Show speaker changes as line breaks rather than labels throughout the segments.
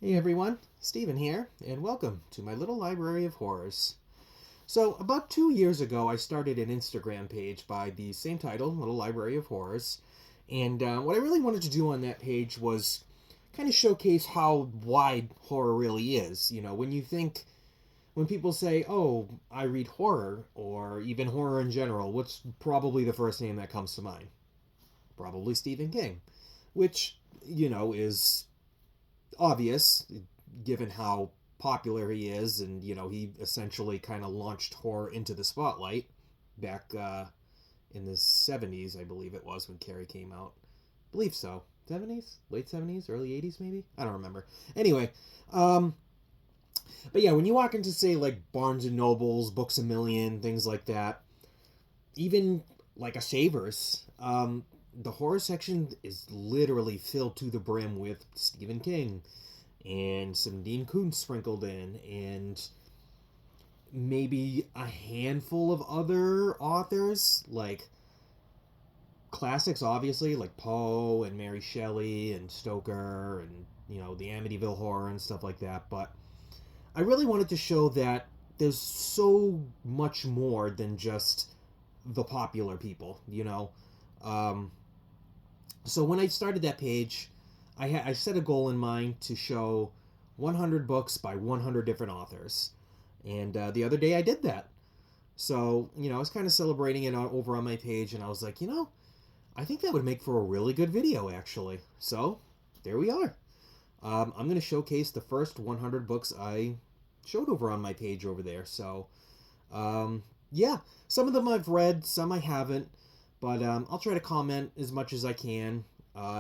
Hey everyone, Steven here, and welcome to my little library of horrors. So, about 2 years ago, I started an Instagram page by the same title, Little Library of Horrors, and what I really wanted to do on that page was kind of showcase how wide horror really is. When people say, oh, I read horror, or even horror in general, what's probably the first name that comes to mind? Probably Stephen King, which, is obvious given how popular he is, and he essentially kind of launched horror into the spotlight back in the 70s, I believe it was, when Carrie came out. I believe so. 70s, late 70s, early 80s, maybe. I don't remember. Anyway, um, but yeah, when you walk into, say, like Barnes and Nobles, Books a Million, things like that, even like a Savers, the horror section is literally filled to the brim with Stephen King and some Dean Koontz sprinkled in, and maybe a handful of other authors, like classics, obviously, like Poe and Mary Shelley and Stoker and, the Amityville Horror and stuff like that. But I really wanted to show that there's so much more than just the popular people. Um, so when I started that page, I set a goal in mind to show 100 books by 100 different authors. And the other day I did that. So, I was kind of celebrating it over on my page, and I was like, I think that would make for a really good video, actually. So, there we are. I'm going to showcase the first 100 books I showed over on my page over there. So, yeah, some of them I've read, some I haven't, but I'll try to comment as much as I can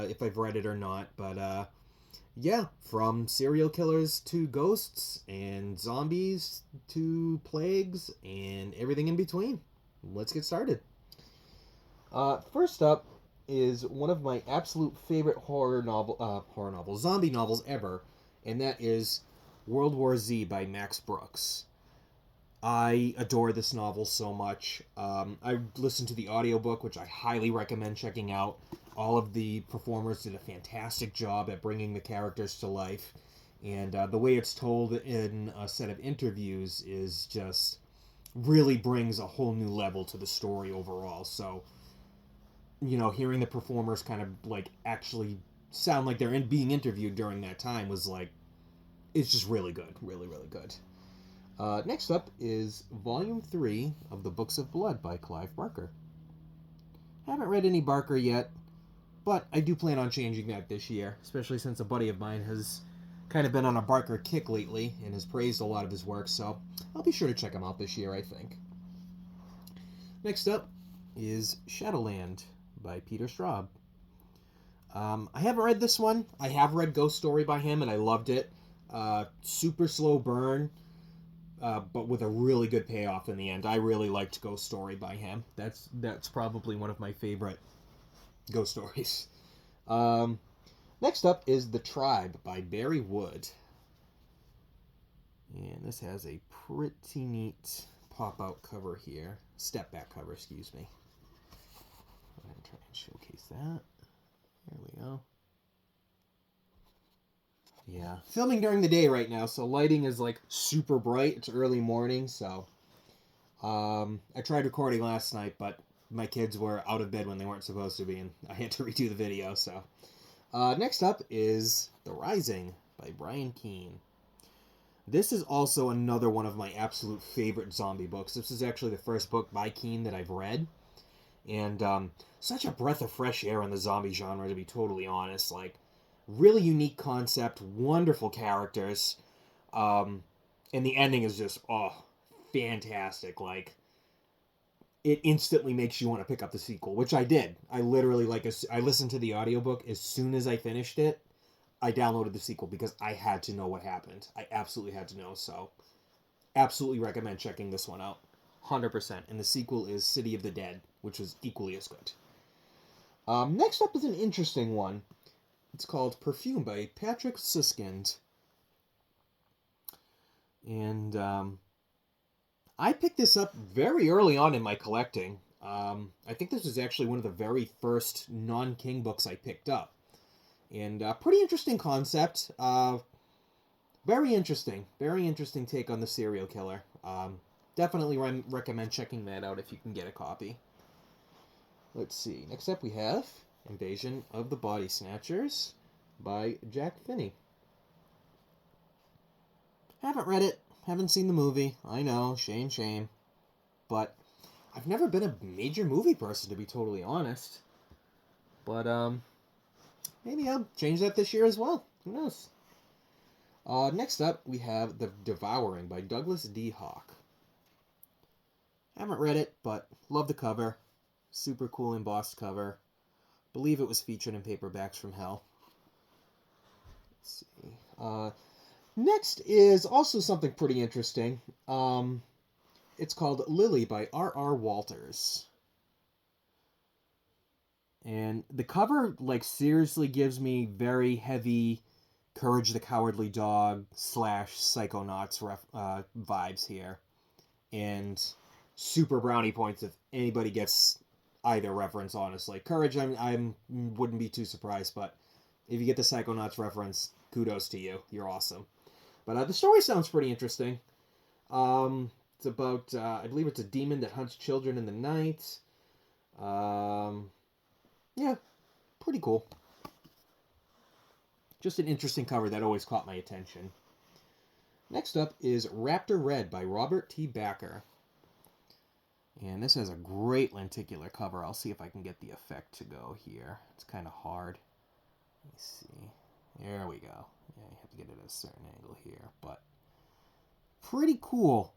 if I've read it or not. But yeah, from serial killers to ghosts and zombies to plagues and everything in between. Let's get started. First up is one of my absolute favorite zombie novels ever, and that is World War Z by Max Brooks. I adore this novel so much. I listened to the audiobook, which I highly recommend checking out. All of the performers did a fantastic job at bringing the characters to life. And the way it's told in a set of interviews is just really brings a whole new level to the story overall. So, hearing the performers kind of like actually sound like they're being interviewed during that time was like, it's just really good. Really, really good. Next up is Volume 3 of the Books of Blood by Clive Barker. Haven't read any Barker yet, but I do plan on changing that this year, especially since a buddy of mine has kind of been on a Barker kick lately and has praised a lot of his work, so I'll be sure to check him out this year, I think. Next up is Shadowland by Peter Straub. I haven't read this one. I have read Ghost Story by him, and I loved it. Super slow burn, but with a really good payoff in the end. I really liked Ghost Story by him. That's probably one of my favorite ghost stories. Um, Next up is The Tribe by Barry Wood. And this has a pretty neat pop-out cover here. Step-back cover, excuse me. I'm going to try and showcase that. There we go. Yeah. Filming during the day right now, so lighting is like super bright. It's early morning, so I tried recording last night, but my kids were out of bed when they weren't supposed to be, and I had to redo the video. So next up is The Rising by Brian Keene. This is also another one of my absolute favorite zombie books. This is actually the first book by Keene that I've read, and such a breath of fresh air in the zombie genre, to be totally honest. Like, really unique concept, wonderful characters, and the ending is just fantastic. Like, it instantly makes you want to pick up the sequel, which I did. I literally, I listened to the audiobook as soon as I finished it. I downloaded the sequel because I had to know what happened. I absolutely had to know, so absolutely recommend checking this one out. 100%. And the sequel is City of the Dead, which was equally as good. Next up is an interesting one. It's called Perfume by Patrick Suskind. And I picked this up very early on in my collecting. I think this was actually one of the very first non-King books I picked up. And pretty interesting concept. Very interesting. Very interesting take on the serial killer. Definitely recommend checking that out if you can get a copy. Let's see. Next up we have Invasion of the Body Snatchers by Jack Finney. Haven't read it. Haven't seen the movie. I know. Shame, shame. But I've never been a major movie person, to be totally honest. But, maybe I'll change that this year as well. Who knows? Next up, we have The Devouring by Douglas D. Hawk. Haven't read it, but love the cover. Super cool embossed cover. Believe it was featured in Paperbacks from Hell. Let's see. Next is also something pretty interesting. It's called Lily by R.R. Walters. And the cover, like, seriously gives me very heavy Courage the Cowardly Dog / Psychonauts vibes here. And super brownie points if anybody gets either reference, honestly. Courage, I wouldn't be too surprised, but if you get the Psychonauts reference, kudos to you. You're awesome. But the story sounds pretty interesting. It's about, I believe it's a demon that hunts children in the night. Yeah, pretty cool. Just an interesting cover that always caught my attention. Next up is Raptor Red by Robert T. Backer. And this has a great lenticular cover. I'll see if I can get the effect to go here. It's kind of hard. Let me see. There we go. Yeah, you have to get it at a certain angle here, but pretty cool.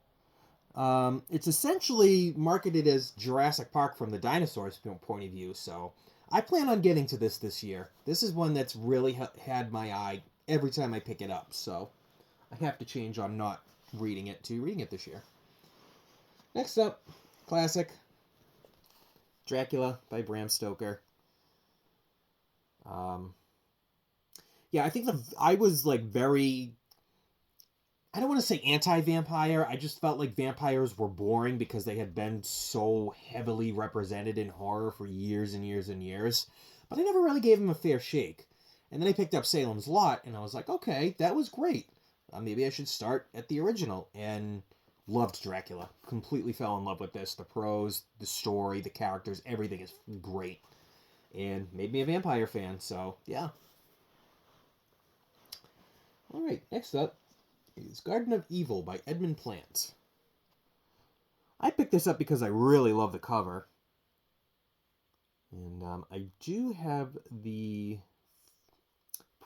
It's essentially marketed as Jurassic Park from the dinosaurs' point of view, so I plan on getting to this year. This is one that's really had my eye every time I pick it up, so I have to change on not reading it to reading it this year. Next up, classic, Dracula by Bram Stoker. Yeah, I think I was like very, I don't want to say anti-vampire. I just felt like vampires were boring because they had been so heavily represented in horror for years and years and years. But I never really gave them a fair shake. And then I picked up Salem's Lot, and I was like, okay, that was great. Maybe I should start at the original. And loved Dracula. Completely fell in love with this. The prose, the story, the characters, everything is great. And made me a vampire fan, so yeah. Alright, next up is Garden of Evil by Edmund Plant. I picked this up because I really love the cover. And I do have the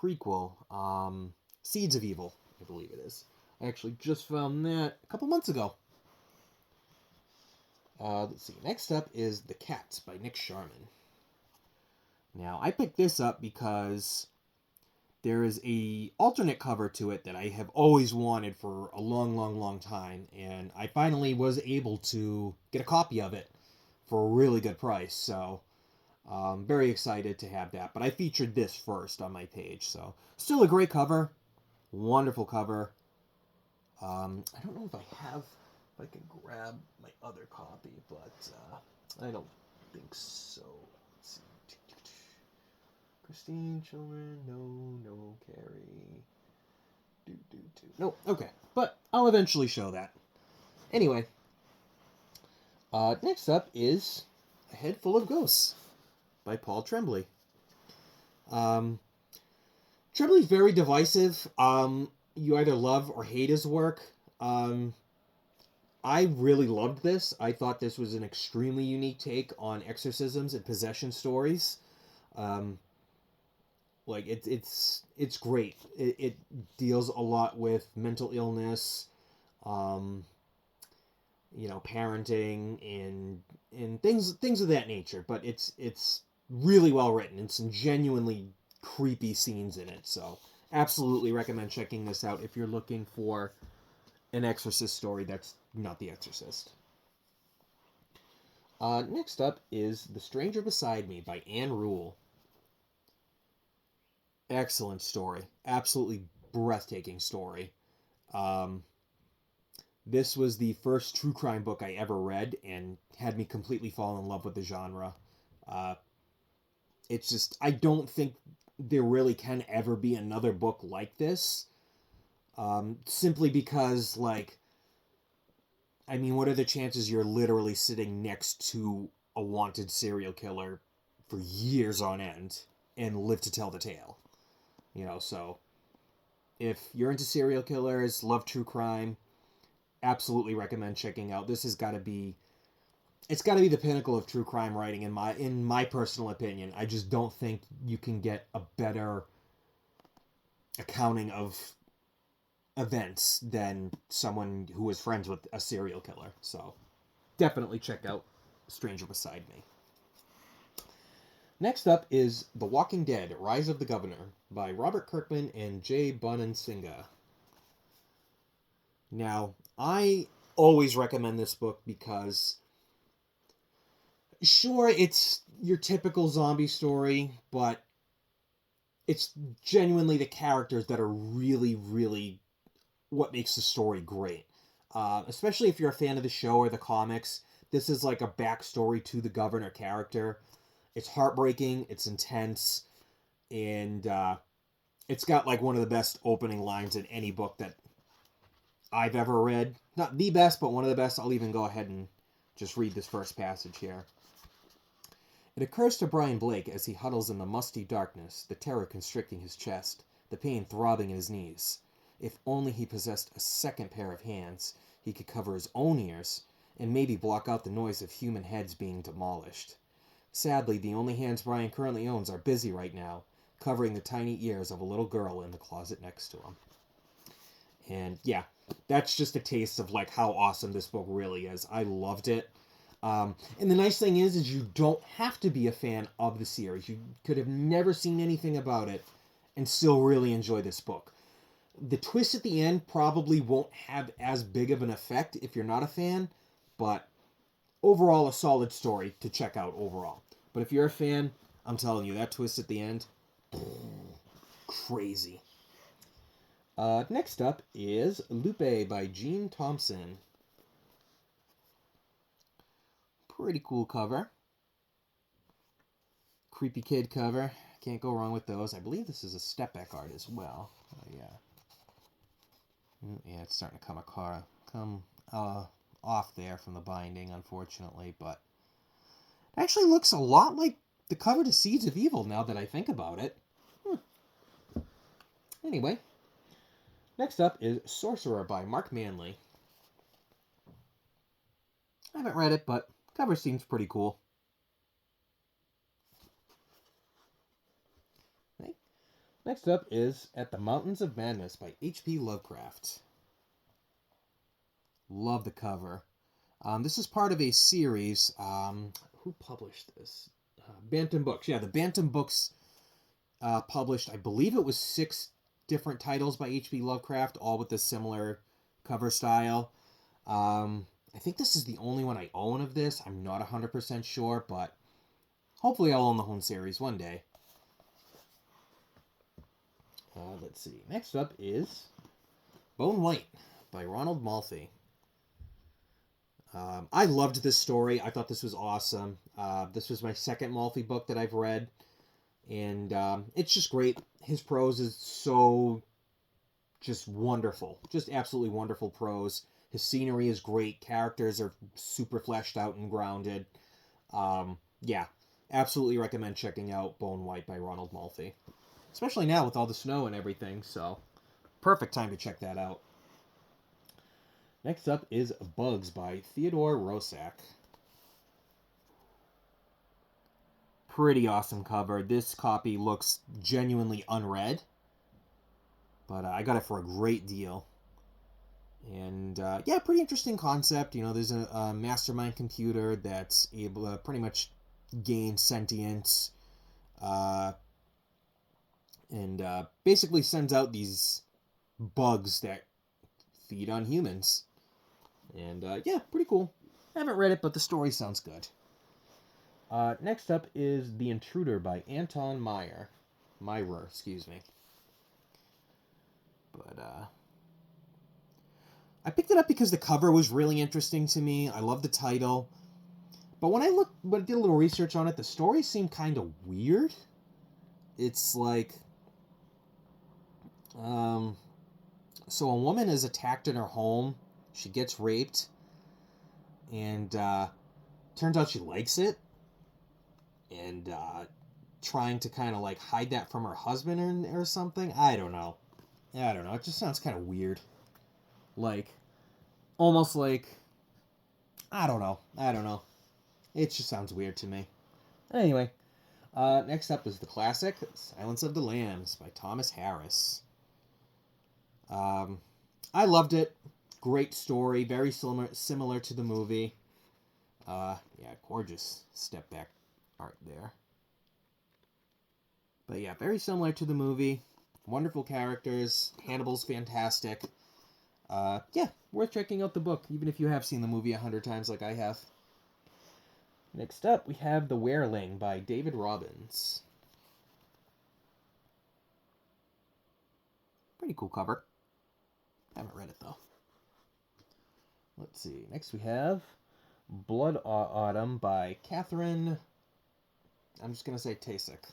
prequel, Seeds of Evil, I believe it is. I actually just found that a couple months ago. Let's see. Next up is The Cats by Nick Sharman. Now, I picked this up because there is a alternate cover to it that I have always wanted for a long, long, long time, and I finally was able to get a copy of it for a really good price, so I'm very excited to have that. But I featured this first on my page, so still a great cover, wonderful cover. I don't know if I can grab my other copy, but I don't think so. Let's see. Christine, children, no, Carrie. No, okay. But I'll eventually show that. Anyway. Next up is A Head Full of Ghosts by Paul Tremblay. Trembley's very divisive. You either love or hate his work. I really loved this. I thought this was an extremely unique take on exorcisms and possession stories. Like it's great. It deals a lot with mental illness, parenting and things of that nature. But it's really well written and some genuinely creepy scenes in it. So absolutely recommend checking this out if you're looking for an Exorcist story that's not The Exorcist. Next up is The Stranger Beside Me by Anne Rule. Excellent story. Absolutely breathtaking story. This was the first true crime book I ever read and had me completely fall in love with the genre. It's just, I don't think there really can ever be another book like this. Simply because, like, I mean, what are the chances you're literally sitting next to a wanted serial killer for years on end and live to tell the tale? You know, so if you're into serial killers, love true crime, absolutely recommend checking out. This has got to be, it's got to be the pinnacle of true crime writing in my personal opinion. I just don't think you can get a better accounting of events than someone who is friends with a serial killer. So definitely check out Stranger Beside Me. Next up is The Walking Dead: Rise of the Governor by Robert Kirkman and Jay Bonansinga. Now, I always recommend this book because, sure, it's your typical zombie story, but it's genuinely the characters that are really, really what makes the story great. Especially if you're a fan of the show or the comics, this is like a backstory to the governor character. It's heartbreaking, it's intense, and it's got like one of the best opening lines in any book that I've ever read. Not the best, but one of the best. I'll even go ahead and just read this first passage here. It occurs to Brian Blake as he huddles in the musty darkness, the terror constricting his chest, the pain throbbing in his knees. If only he possessed a second pair of hands, he could cover his own ears and maybe block out the noise of human heads being demolished. Sadly, the only hands Brian currently owns are busy right now, covering the tiny ears of a little girl in the closet next to him. And yeah, that's just a taste of like how awesome this book really is. I loved it. And the nice thing is you don't have to be a fan of the series. You could have never seen anything about it and still really enjoy this book. The twist at the end probably won't have as big of an effect if you're not a fan, but overall a solid story to check out overall. But if you're a fan, I'm telling you, that twist at the end, crazy. Next up is Lupe by Gene Thompson. Pretty cool cover. Creepy kid cover. Can't go wrong with those. I believe this is a step back art as well. Oh, yeah. Yeah, it's starting to come off there from the binding, unfortunately, but it actually looks a lot like the cover to Seeds of Evil now that I think about it. Anyway, next up is Sorcerer by Mark Manley. I haven't read it, but cover seems pretty cool. Okay. Next up is At the Mountains of Madness by H.P. Lovecraft. Love the cover. This is part of a series. Who published this? Bantam Books. Yeah, the Bantam Books published, I believe it was 6 different titles by H.P. Lovecraft, all with a similar cover style. I think this is the only one I own of this. I'm not 100% sure, but hopefully I'll own the whole series one day. Let's see. Next up is Bone White by Ronald Malfi. I loved this story. I thought this was awesome. This was my second Malfi book that I've read, and it's just great. His prose is so just wonderful. Just absolutely wonderful prose. His scenery is great. Characters are super fleshed out and grounded. Yeah, absolutely recommend checking out Bone White by Ronald Malfi. Especially now with all the snow and everything, so perfect time to check that out. Next up is Bugs by Theodore Roszak. Pretty awesome cover. This copy looks genuinely unread, but I got it for a great deal. And yeah, pretty interesting concept. You know, there's a mastermind computer that's able to pretty much gain sentience, and basically sends out these bugs that feed on humans. And yeah, pretty cool. I haven't read it, but the story sounds good. Next up is The Intruder by Anton Myrer, excuse me. But I picked it up because the cover was really interesting to me. I love the title. But when I did a little research on it, the story seemed kind of weird. It's like, So a woman is attacked in her home. She gets raped, and turns out she likes it, and trying to kind of like hide that from her husband or something. I don't know. It just sounds kind of weird. Like, almost like, I don't know. It just sounds weird to me. Anyway, next up is the classic Silence of the Lambs by Thomas Harris. I loved it. Great story, very similar to the movie. Yeah, gorgeous step back art there. But yeah, very similar to the movie. Wonderful characters. Hannibal's fantastic. Yeah, worth checking out the book, even if you have seen the movie 100 times like I have. Next up, we have The Wereling by David Robbins. Pretty cool cover. Haven't read it, though. Let's see. Next we have Blood Autumn by Catherine... I'm just going to say Tasek.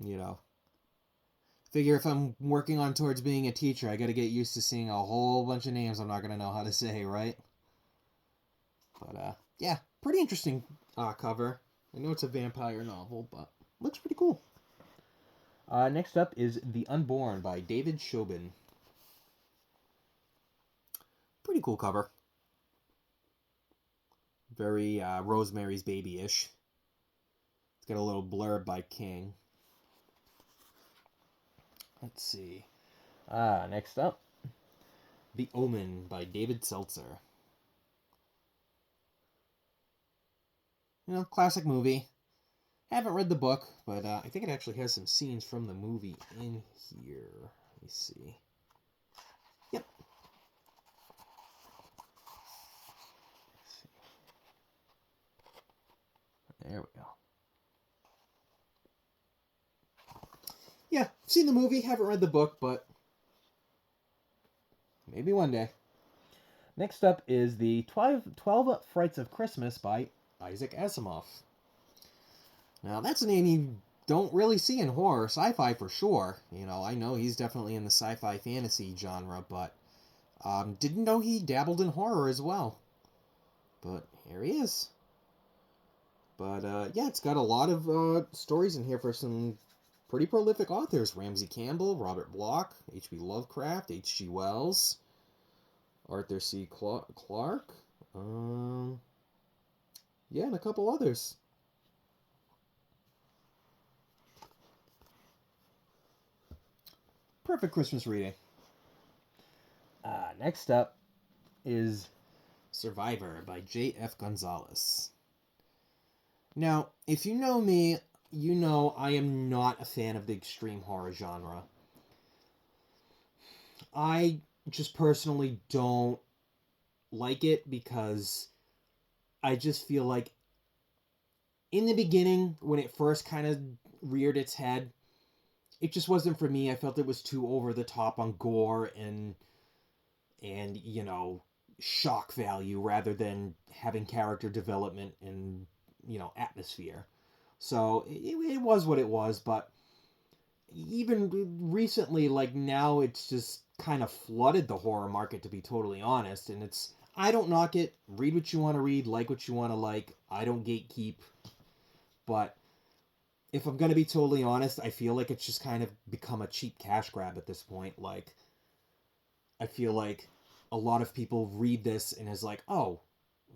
You know. Figure if I'm working on towards being a teacher, I got to get used to seeing a whole bunch of names I'm not going to know how to say, right? But, yeah, pretty interesting cover. I know it's a vampire novel, but looks pretty cool. Next up is The Unborn by David Shobin. Pretty cool cover. Very Rosemary's Baby-ish. It's got a little blurb by King. Let's see. Next up, The Omen by David Seltzer. You know, classic movie. Haven't read the book, but I think it actually has some scenes from the movie in here. Let me see. Yep. There we go. Yeah, seen the movie, haven't read the book, but maybe one day. Next up is the 12 Frights of Christmas by Isaac Asimov. Now, that's a name you don't really see in horror, sci-fi for sure. You know, I know he's definitely in the sci-fi fantasy genre, but didn't know he dabbled in horror as well. But here he is. But yeah, it's got a lot of stories in here for some pretty prolific authors. Ramsey Campbell, Robert Bloch, H.P. Lovecraft, H.G. Wells, Arthur C. Clarke. Yeah, and a couple others. Perfect Christmas reading. Next up is Survivor by J.F. Gonzalez. Now, if you know me, you know I am not a fan of the extreme horror genre. I just personally don't like it because I just feel like in the beginning, when it first kind of reared its head, it just wasn't for me. I felt it was too over the top on gore and you know, shock value rather than having character development and, you know, atmosphere. So it was what it was, but even recently, like now, it's just kind of flooded the horror market, to be totally honest. And it's, I don't knock it. Read what you want to read, like what you want to like. I don't gatekeep. But if I'm going to be totally honest, I feel like it's just kind of become a cheap cash grab at this point. Like, I feel like a lot of people read this and is like, oh,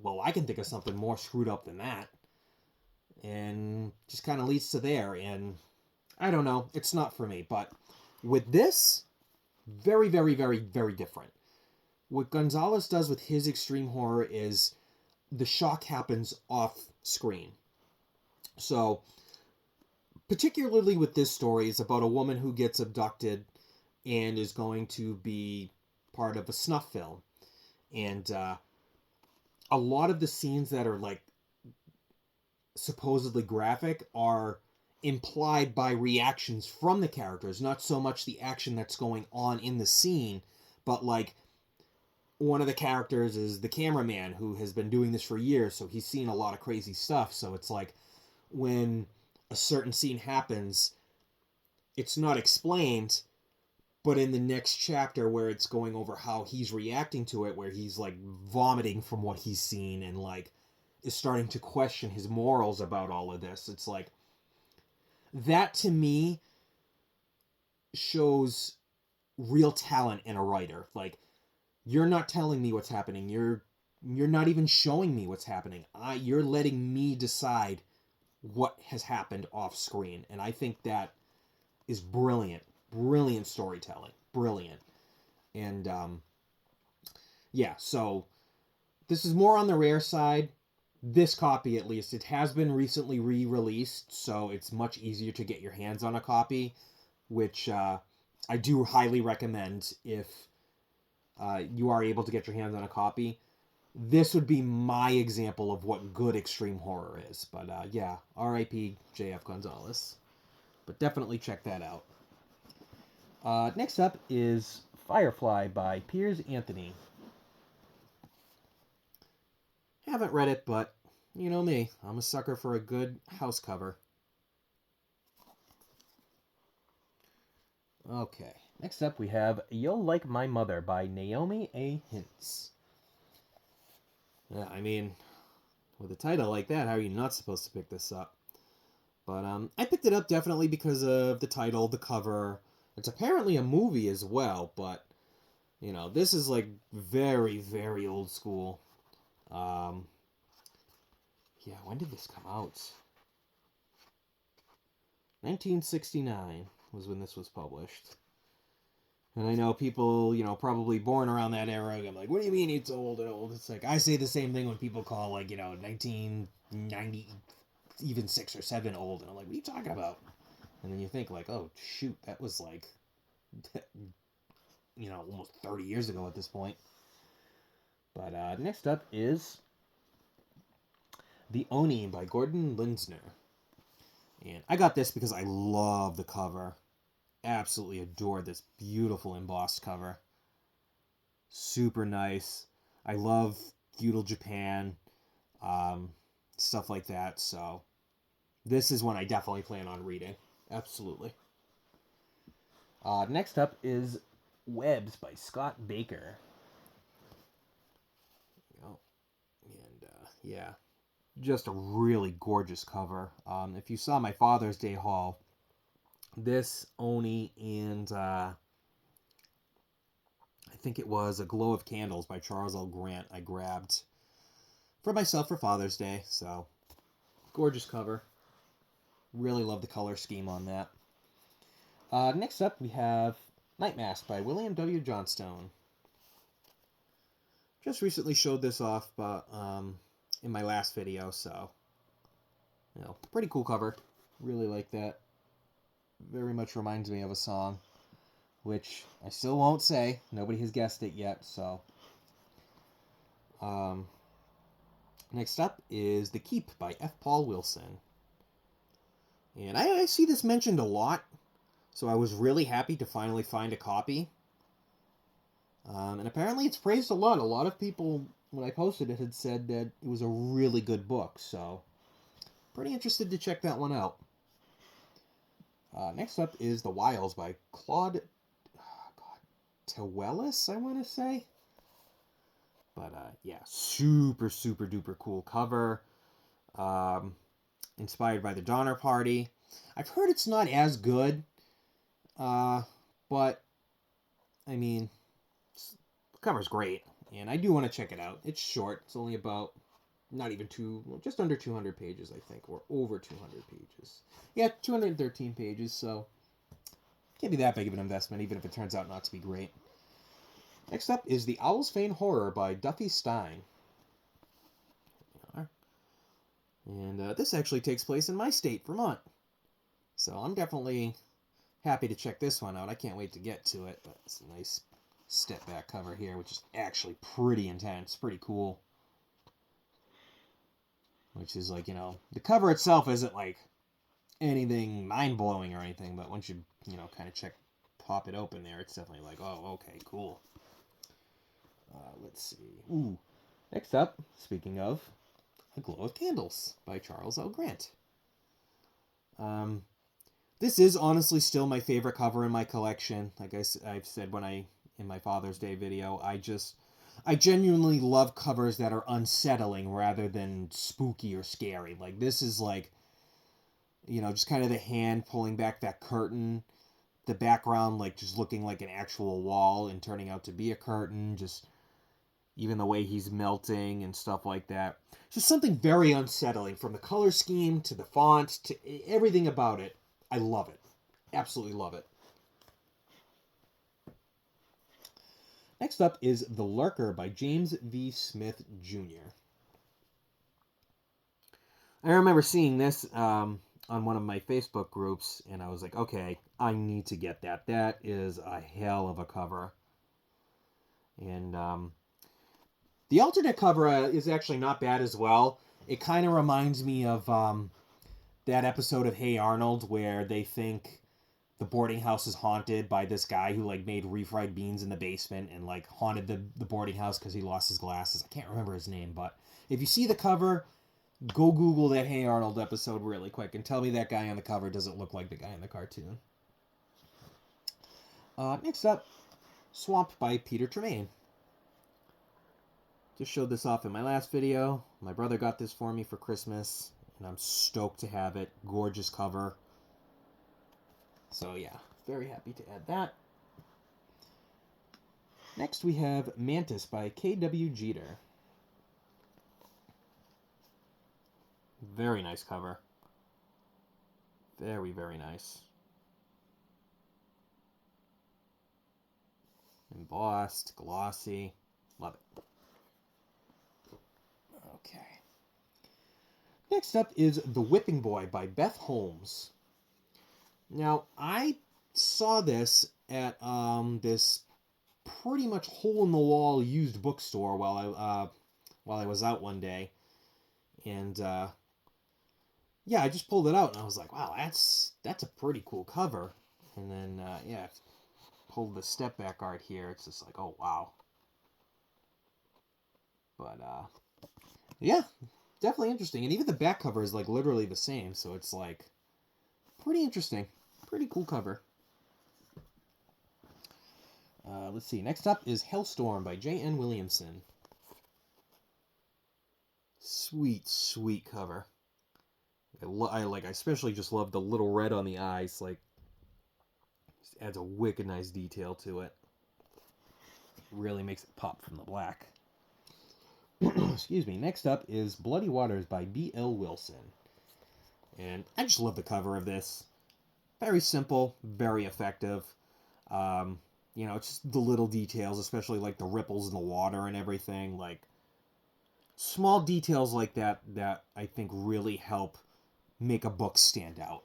well, I can think of something more screwed up than that. And just kind of leads to there. And I don't know. It's not for me. But with this, very, very, very, very different. What Gonzalez does with his extreme horror is the shock happens off screen. So, particularly with this story, it's about a woman who gets abducted and is going to be part of a snuff film. And a lot of the scenes that are like supposedly graphic are implied by reactions from the characters, not so much the action that's going on in the scene, but like one of the characters is the cameraman who has been doing this for years, so he's seen a lot of crazy stuff. So it's like when a certain scene happens, it's not explained, but in the next chapter where it's going over how he's reacting to it, where he's like vomiting from what he's seen and like is starting to question his morals about all of this, it's like that to me shows real talent in a writer. Like, you're not telling me what's happening. You're not even showing me what's happening. You're letting me decide what has happened off screen, and I think that is brilliant. Brilliant storytelling. Brilliant. And yeah, so this is more on the rare side. This copy, at least, it has been recently re-released, so it's much easier to get your hands on a copy, which I do highly recommend if you are able to get your hands on a copy. This would be my example of what good extreme horror is. But yeah, R.I.P. J.F. Gonzalez. But definitely check that out. Next up is Firefly by Piers Anthony. Haven't read it, but you know me. I'm a sucker for a good house cover. Okay. Next up we have You'll Like My Mother by Naomi A. Hintz. Yeah, I mean, with a title like that, how are you not supposed to pick this up? But I picked it up definitely because of the title, the cover. It's apparently a movie as well, but you know, this is like very, very old school. Um, yeah, when did this come out? 1969 was when this was published. And I know people, you know, probably born around that era, I'm like, what do you mean it's old and old? It's like, I say the same thing when people call, like, you know, 1990, even 6 or 7 old. And I'm like, what are you talking about? And then you think, like, oh, shoot, that was like, you know, almost 30 years ago at this point. But next up is The Oni by Gordon Linsner. And I got this because I love the cover. Absolutely adore this beautiful embossed cover. Super nice. I love feudal Japan, stuff like that. So this is one I definitely plan on reading. Absolutely. Next up is Webs by Scott Baker. Oh, and yeah, just a really gorgeous cover. If you saw my Father's Day haul, this Oni and I think it was A Glow of Candles by Charles L. Grant I grabbed for myself for Father's Day. So gorgeous cover. Really love the color scheme on that. Next up we have Night Mask by William W. Johnstone. Just recently showed this off in my last video, so you know, pretty cool cover. Really like that. Very much reminds me of a song, which I still won't say. Nobody has guessed it yet, so. Next up is The Keep by F. Paul Wilson. And I see this mentioned a lot, so I was really happy to finally find a copy. And apparently it's praised a lot. A lot of people, when I posted it, had said that it was a really good book, so pretty interested to check that one out. Next up is The Wiles by Claude Tewellis, I want to say. But yeah, super, super duper cool cover. Inspired by the Donner Party. I've heard it's not as good, but I mean, the cover's great, and I do want to check it out. It's short. It's only about just under 200 pages, I think, or over 200 pages. Yeah, 213 pages, so can't be that big of an investment, even if it turns out not to be great. Next up is The Owl's Fane Horror by Duffy Stein. And this actually takes place in my state, Vermont. So I'm definitely happy to check this one out. I can't wait to get to it, but it's a nice step back cover here, which is actually pretty intense, pretty cool. Which is like, you know, the cover itself isn't like anything mind-blowing or anything, but once you know, kind of pop it open there, it's definitely like, oh, okay, cool. Let's see. Ooh. Next up, speaking of, A Glow of Candles by Charles L. Grant. This is honestly still my favorite cover in my collection. Like I've said in my Father's Day video, I genuinely love covers that are unsettling rather than spooky or scary. Like this is like, just kind of the hand pulling back that curtain, the background like just looking like an actual wall and turning out to be a curtain, just even the way he's melting and stuff like that. Just something very unsettling, from the color scheme to the font to everything about it. I love it. Absolutely love it. Next up is The Lurker by James V. Smith Jr. I remember seeing this on one of my Facebook groups, and I was like, okay, I need to get that. That is a hell of a cover. And the alternate cover is actually not bad as well. It kind of reminds me of that episode of Hey Arnold where they think the boarding house is haunted by this guy who like made refried beans in the basement and like haunted the boarding house because he lost his glasses. I can't remember his name, but if you see the cover, go Google that Hey Arnold episode really quick and tell me that guy on the cover doesn't look like the guy in the cartoon. Next up, Swamp by Peter Tremaine. Just showed this off in my last video. My brother got this for me for Christmas, and I'm stoked to have it. Gorgeous cover. So yeah, very happy to add that. Next we have Mantis by K.W. Jeter. Very nice cover. Very, very nice. Embossed, glossy. Love it. Okay. Next up is The Whipping Boy by Beth Holmes. Now, I saw this at this pretty much hole-in-the-wall used bookstore while I was out one day. And, yeah, I just pulled it out, and I was like, wow, that's a pretty cool cover. And then, yeah, pulled the step back art here. It's just like, oh, wow. But, yeah, definitely interesting. And even the back cover is, like, literally the same, so it's, like, pretty interesting. Pretty cool cover. Let's see. Next up is Hellstorm by J.N. Williamson. Sweet, sweet cover. I especially just love the little red on the eyes. Like, just adds a wicked nice detail to it. Really makes it pop from the black. Excuse me. Next up is Bloody Waters by B.L. Wilson. And I just love the cover of this. Very simple, very effective. Just the little details, especially like the ripples in the water and everything. Like, small details like that I think really help make a book stand out.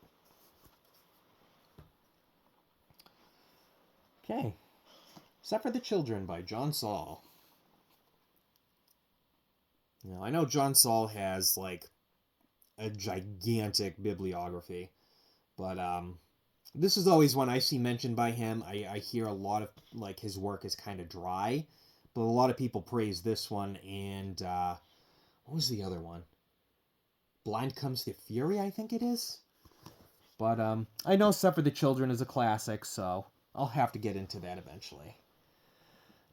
Okay. Except for the Children by John Saul. Now, I know John Saul has, like, a gigantic bibliography, but, this is always one I see mentioned by him. I hear a lot of, like, his work is kind of dry, but a lot of people praise this one, and, what was the other one? Blind Comes the Fury, I think it is? But, I know Suffer the Children is a classic, so I'll have to get into that eventually.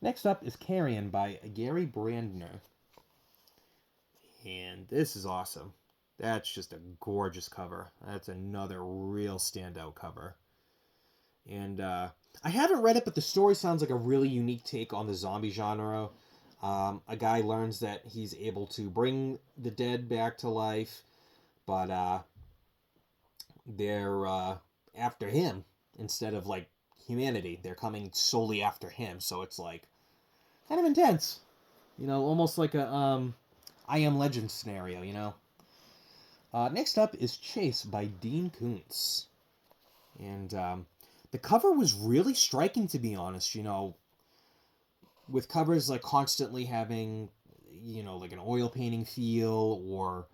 Next up is Carrion by Gary Brandner. And this is awesome. That's just a gorgeous cover. That's another real standout cover. And I haven't read it, but the story sounds like a really unique take on the zombie genre. A guy learns that he's able to bring the dead back to life, but they're after him instead of, like, humanity. They're coming solely after him, so it's, like, kind of intense. Almost like a I Am Legend scenario, Next up is Chase by Dean Koontz. And the cover was really striking, to be honest, with covers like constantly having, like an oil painting feel or,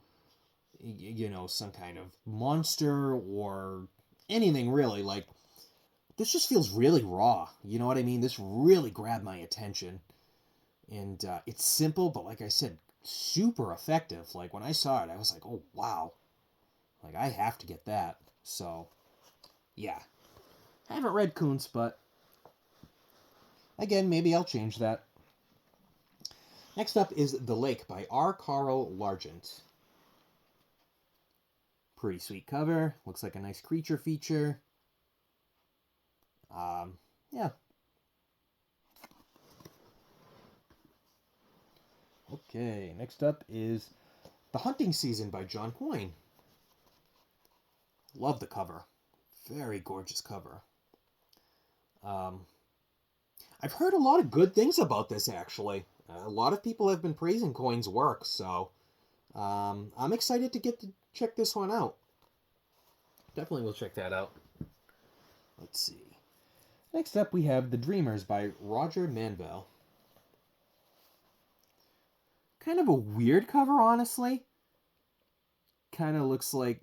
some kind of monster or anything really. Like, this just feels really raw. You know what I mean? This really grabbed my attention. And it's simple, but like I said, super effective. Like, when I saw it, I was like, oh, wow. Like, I have to get that. So, Yeah. I haven't read Kuntz, but again, maybe I'll change that. Next up is The Lake by R. Carl Largent. Pretty sweet cover. Looks like a nice creature feature. Yeah. Okay, next up is The Hunting Season by John Coyne. Love the cover. Very gorgeous cover. I've heard a lot of good things about this, actually. A lot of people have been praising Coyne's work, so I'm excited to get to check this one out. Definitely will check that out. Let's see. Next up, we have The Dreamers by Roger Manvell. Kind of a weird cover, honestly. Kind of looks like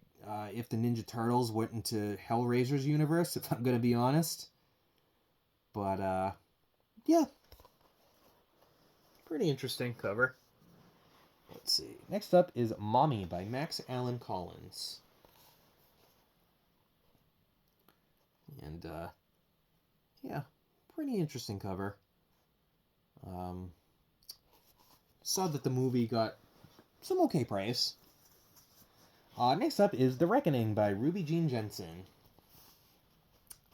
if the Ninja Turtles went into Hellraiser's universe, if I'm going to be honest. But, yeah. Pretty interesting cover. Let's see. Next up is Mommy by Max Allan Collins. And, yeah, pretty interesting cover. Saw that the movie got some okay praise. Next up is The Reckoning by Ruby Jean Jensen.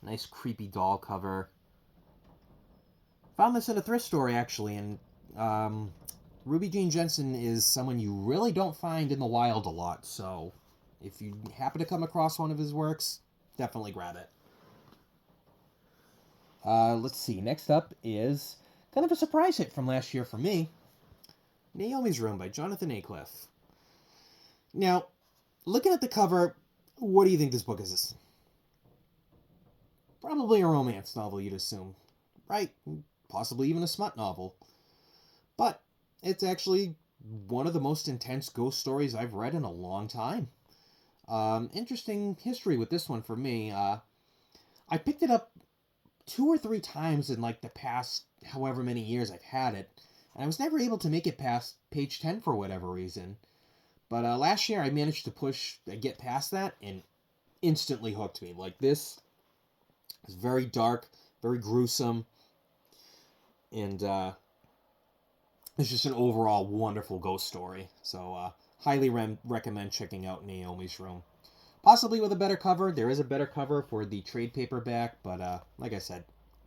Nice creepy doll cover. Found this in a thrift store, actually, and Ruby Jean Jensen is someone you really don't find in the wild a lot, so if you happen to come across one of his works, definitely grab it. Let's see, next up is kind of a surprise hit from last year for me, Naomi's Room by Jonathan Aycliffe. Now, looking at the cover, what do you think this book is? Probably a romance novel, you'd assume. Right? Possibly even a smut novel. But it's actually one of the most intense ghost stories I've read in a long time. Interesting history with this one for me. I picked it up 2 or 3 times in like the past however many years I've had it, and I was never able to make it past page 10 for whatever reason. But last year I managed to get past that, and instantly hooked me. Like, this is very dark, very gruesome, and it's just an overall wonderful ghost story. So highly recommend checking out Naomi's Room. Possibly with a better cover. There is a better cover for the trade paperback, but like I said,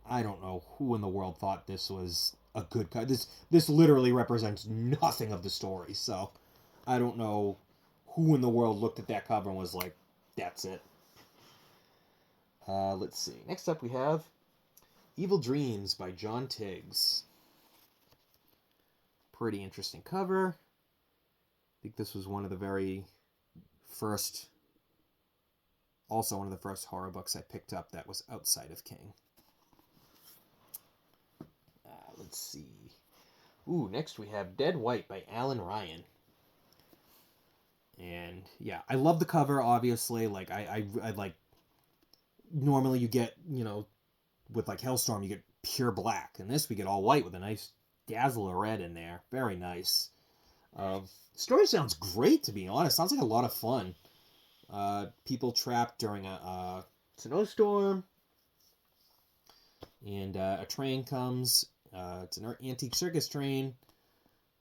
I don't know who in the world thought this was a good cover. This literally represents nothing of the story, so I don't know who in the world looked at that cover and was like, that's it. Let's see. Next up we have Evil Dreams by John Tiggs. Pretty interesting cover. I think this was one of the very first, also one of the first horror books I picked up that was outside of King. Let's see. Ooh, next we have Dead White by Alan Ryan. And yeah, I love the cover, obviously. Like, I like, normally you get, with like Hellstorm, you get pure black. And this we get all white with a nice dazzle of red in there. Very nice. Story sounds great, to be honest. Sounds like a lot of fun. People trapped during a snowstorm, and a train comes. It's an antique circus train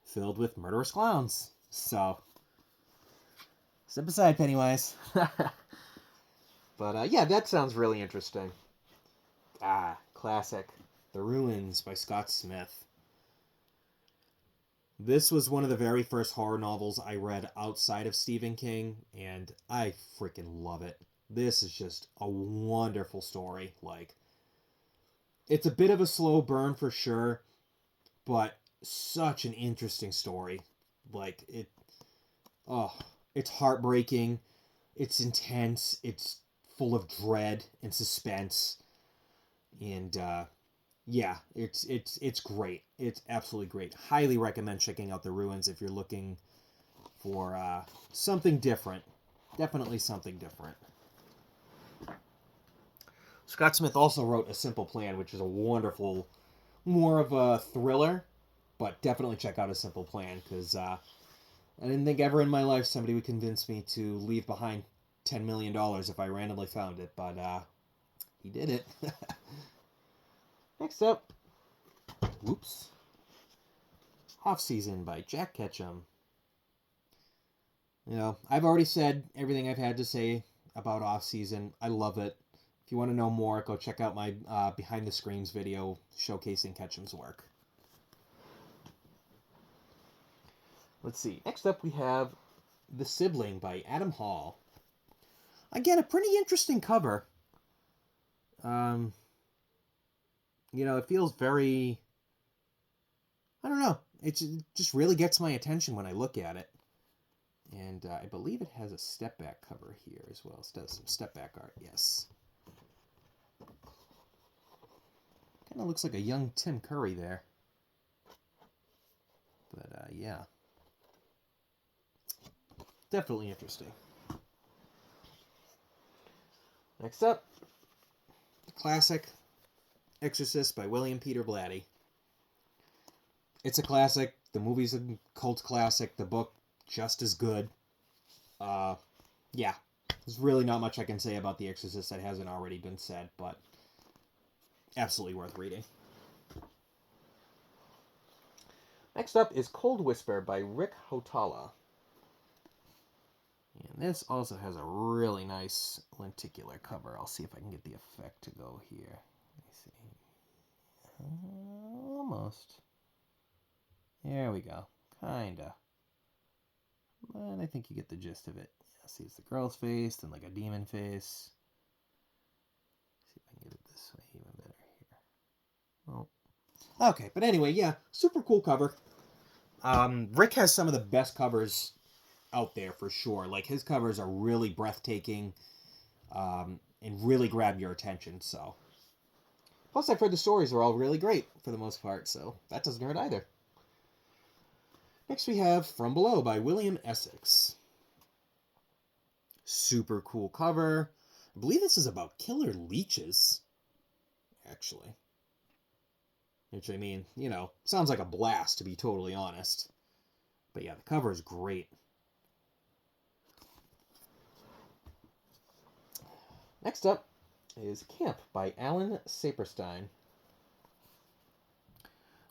filled with murderous clowns. So, step aside, Pennywise. But yeah, that sounds really interesting. Classic. The Ruins by Scott Smith. This was one of the very first horror novels I read outside of Stephen King, and I freaking love it. This is just a wonderful story. Like, it's a bit of a slow burn for sure, but such an interesting story. Like, it's heartbreaking, it's intense, it's full of dread and suspense, and yeah, it's great. It's absolutely great. Highly recommend checking out The Ruins if you're looking for something different. Definitely something different. Scott Smith also wrote A Simple Plan, which is a wonderful, more of a thriller, but definitely check out A Simple Plan, because I didn't think ever in my life somebody would convince me to leave behind $10 million if I randomly found it, but He did it. Next up, whoops, Off Season by Jack Ketchum. You know, I've already said everything I've had to say about Off Season. I love it. If you want to know more, go check out my Behind the Screens video showcasing Ketchum's work. Let's see. Next up we have The Sibling by Adam Hall. Again, a pretty interesting cover. You know, it feels very... I don't know. It just really gets my attention when I look at it. And I believe it has a step back cover here as well. It does some step back art, yes. Kind of looks like a young Tim Curry there. But yeah. Definitely interesting. Next up, the classic Exorcist by William Peter Blatty. It's a classic. The movie's a cult classic. The book, just as good. Yeah. There's really not much I can say about The Exorcist that hasn't already been said, but absolutely worth reading. Next up is Cold Whisper by Rick Hotala. And this also has a really nice lenticular cover. I'll see if I can get the effect to go here. Let me see. Almost. There we go. Kinda. But I think you get the gist of it. Yeah, see, it's the girl's face and like a demon face. See if I can get it this way even better here. Oh. Okay, but anyway, yeah, super cool cover. Rick has some of the best covers out there for sure. Like, his covers are really breathtaking and really grab your attention, so. Plus, I've heard the stories are all really great for the most part, so that doesn't hurt either. Next we have From Below by William Essex. Super cool cover. I believe this is about killer leeches, actually. Which, I mean, you know, sounds like a blast, to be totally honest. But yeah, the cover is great. Next up is Camp by Alan Saperstein.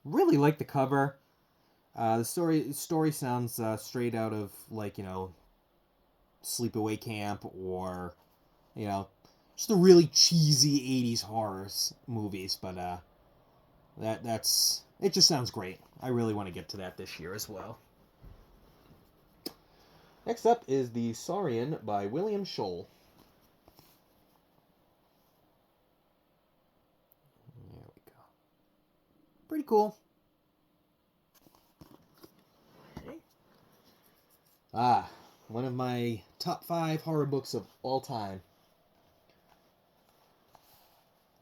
Really like the cover. The story sounds straight out of, like, you know, Sleepaway Camp or, you know, just the really cheesy 80s horror movies. But it just sounds great. I really want to get to that this year as well. Next up is The Saurian by William Scholl. There we go. Pretty cool. One of my top 5 horror books of all time.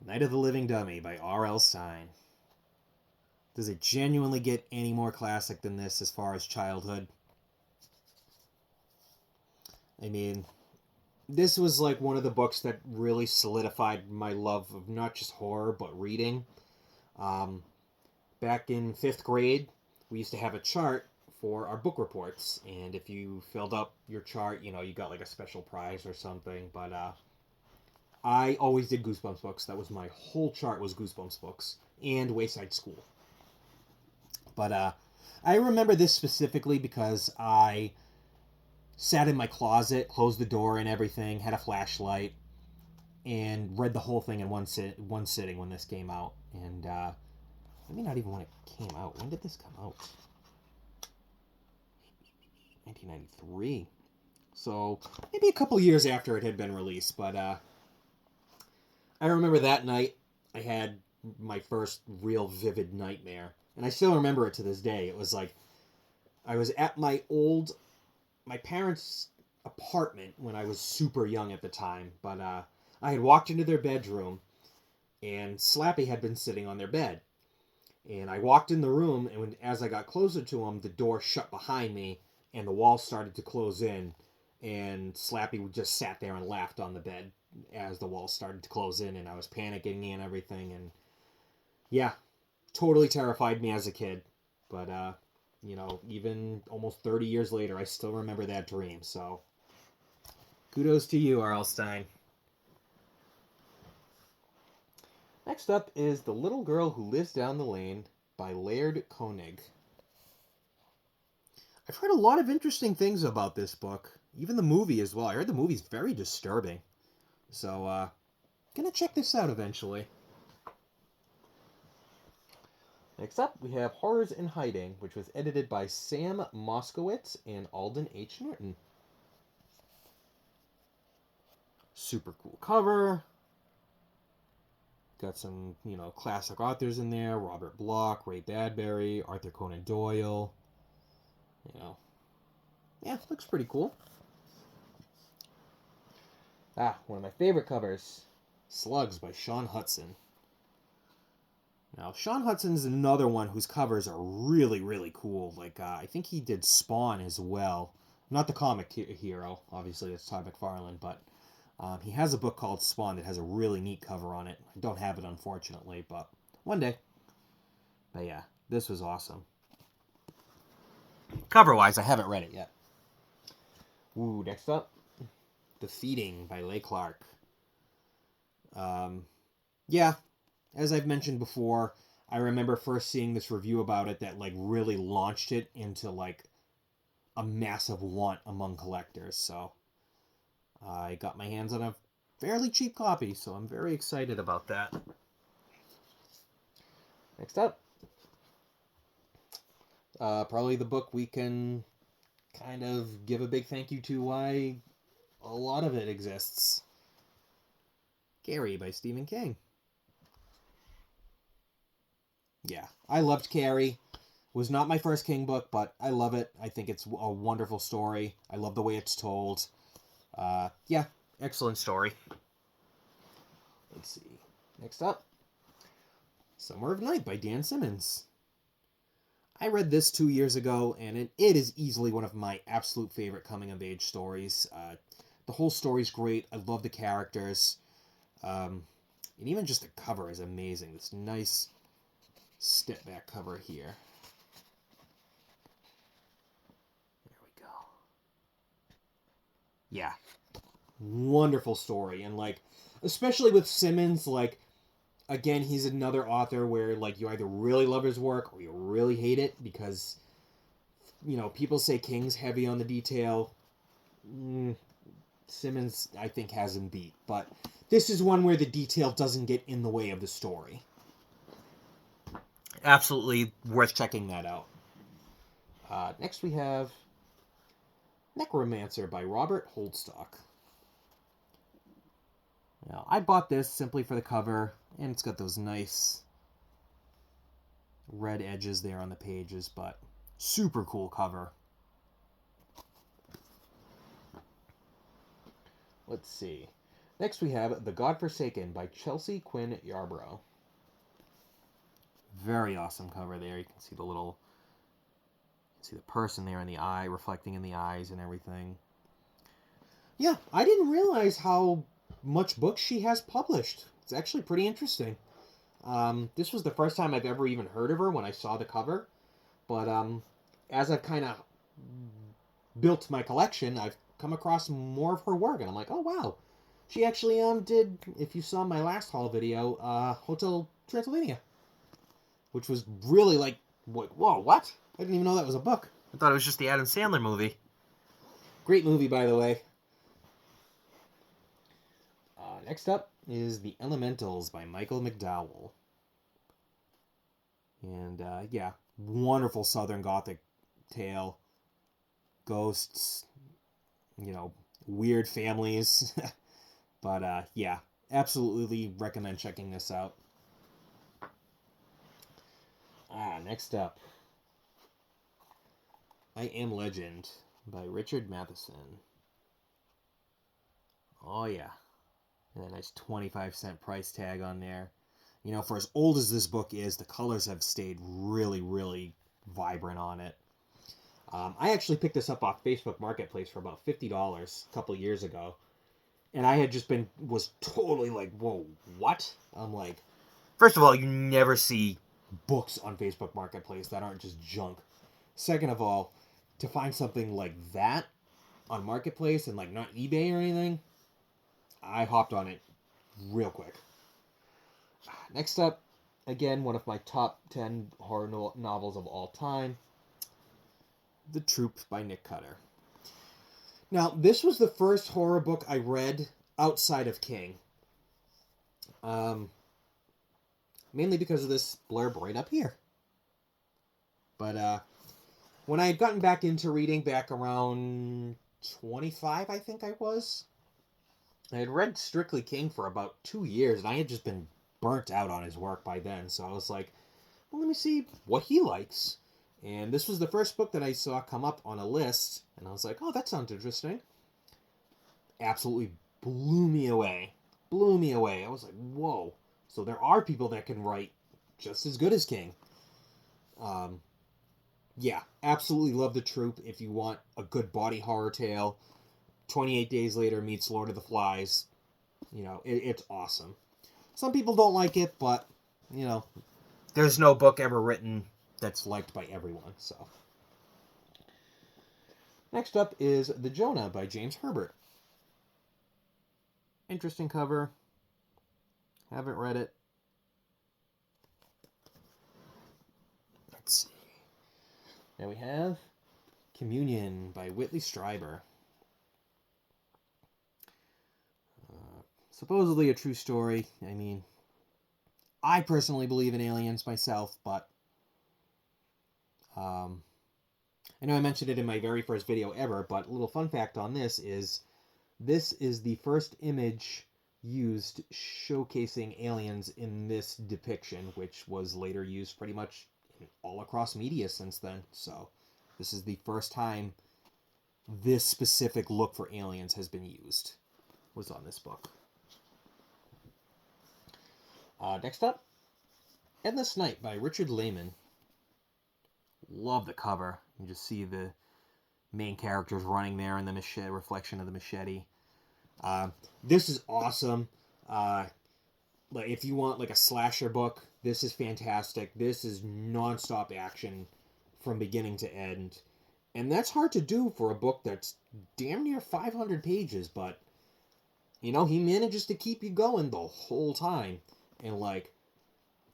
Night of the Living Dummy by R.L. Stine. Does it genuinely get any more classic than this as far as childhood? I mean, this was like one of the books that really solidified my love of not just horror, but reading. Back in 5th grade, we used to have a chart for our book reports, and if you filled up your chart, you know, you got like a special prize or something. But I always did Goosebumps books. That was my whole chart, was Goosebumps books and Wayside School. But I remember this specifically because I sat in my closet, closed the door and everything, had a flashlight, and read the whole thing in one sitting when this came out. And maybe not even when it came out. When did this come out? 1993. So maybe a couple years after it had been released. But I remember that night I had my first real vivid nightmare. And I still remember it to this day. It was like I was at my parents' apartment when I was super young at the time. But I had walked into their bedroom, and Slappy had been sitting on their bed. And I walked in the room, and as I got closer to him, the door shut behind me, and the wall started to close in, and Slappy just sat there and laughed on the bed as the wall started to close in, and I was panicking and everything, and yeah, totally terrified me as a kid. But, you know, even almost 30 years later, I still remember that dream, so kudos to you, R.L. Stine. Next up is The Little Girl Who Lives Down the Lane by Laird Koenig. I've heard a lot of interesting things about this book. Even the movie as well. I heard the movie's very disturbing. So, gonna check this out eventually. Next up, we have Horrors in Hiding, which was edited by Sam Moskowitz and Alden H. Norton. Super cool cover. Got some, classic authors in there. Robert Bloch, Ray Bradbury, Arthur Conan Doyle. Yeah, looks pretty cool. One of my favorite covers. Slugs by Sean Hudson. Now, Sean Hudson's another one whose covers are really, really cool. Like, I think he did Spawn as well. Not the comic hero, obviously, it's Todd McFarlane, but he has a book called Spawn that has a really neat cover on it. I don't have it, unfortunately, but one day. But yeah, this was awesome. Cover-wise, I haven't read it yet. Ooh, next up, The Feeding by Leigh Clark. Yeah, as I've mentioned before, I remember first seeing this review about it that, like, really launched it into, like, a massive want among collectors, so I got my hands on a fairly cheap copy, so I'm very excited about that. Next up, probably the book we can kind of give a big thank you to why a lot of it exists. Carrie by Stephen King. Yeah, I loved Carrie. Was not my first King book, but I love it. I think it's a wonderful story. I love the way it's told. Yeah, excellent story. Let's see. Next up, Summer of Night by Dan Simmons. I read this 2 years ago, and it is easily one of my absolute favorite coming-of-age stories. The whole story's great. I love the characters. And even just the cover is amazing. This nice step-back cover here. There we go. Yeah. Wonderful story. And, like, especially with Simmons, like, again, he's another author where, like, you either really love his work or you really hate it because, people say King's heavy on the detail. Simmons, I think, has him beat. But this is one where the detail doesn't get in the way of the story. Absolutely worth checking that out. Next we have Necromancer by Robert Holdstock. Now, I bought this simply for the cover, and it's got those nice red edges there on the pages, but super cool cover. Let's see. Next we have The Godforsaken by Chelsea Quinn Yarbrough. Very awesome cover there. You can see the person there in the eye, reflecting in the eyes and everything. Yeah, I didn't realize how much books she has published. It's actually pretty interesting. This was the first time I've ever even heard of her when I saw the cover. But as I've kind of built my collection, I've come across more of her work. And I'm like, oh, wow. She actually did, if you saw my last haul video, Hotel Transylvania. Which was really like, whoa, what? I didn't even know that was a book. I thought it was just the Adam Sandler movie. Great movie, by the way. Next up is The Elementals by Michael McDowell. And, yeah, wonderful Southern Gothic tale. Ghosts, weird families. But, yeah, absolutely recommend checking this out. Next up, I Am Legend by Richard Matheson. Oh, yeah. And a nice 25-cent price tag on there. For as old as this book is, the colors have stayed really, really vibrant on it. I actually picked this up off Facebook Marketplace for about $50 a couple years ago. And I had was totally like, whoa, what? I'm like, first of all, you never see books on Facebook Marketplace that aren't just junk. Second of all, to find something like that on Marketplace and, like, not eBay or anything, I hopped on it real quick. Next up, again, one of my top 10 horror novels of all time, The Troop by Nick Cutter. Now, this was the first horror book I read outside of King. Mainly because of this blurb right up here. But when I had gotten back into reading back around 25, I think I was, I had read Strictly King for about 2 years, and I had just been burnt out on his work by then. So I was like, well, let me see what he likes. And this was the first book that I saw come up on a list, and I was like, oh, that sounds interesting. Absolutely blew me away. Blew me away. I was like, whoa. So there are people that can write just as good as King. Yeah, absolutely love The Troop if you want a good body horror tale. 28 Days Later meets Lord of the Flies. You know, it's awesome. Some people don't like it, but, you know, there's no book ever written that's liked by everyone, so. Next up is The Jonah by James Herbert. Interesting cover. Haven't read it. Let's see. Now we have Communion by Whitley Strieber. Supposedly a true story. I mean, I personally believe in aliens myself, but I know I mentioned it in my very first video ever, but a little fun fact on this is the first image used showcasing aliens in this depiction, which was later used pretty much all across media since then. So this is the first time this specific look for aliens has been used, was on this book. Next up, Endless Night by Richard Lehman. Love the cover. You just see the main characters running there in the machete, reflection of the machete. This is awesome. Like if you want like a slasher book, this is fantastic. This is non-stop action from beginning to end. And that's hard to do for a book that's damn near 500 pages, but you know, he manages to keep you going the whole time. And like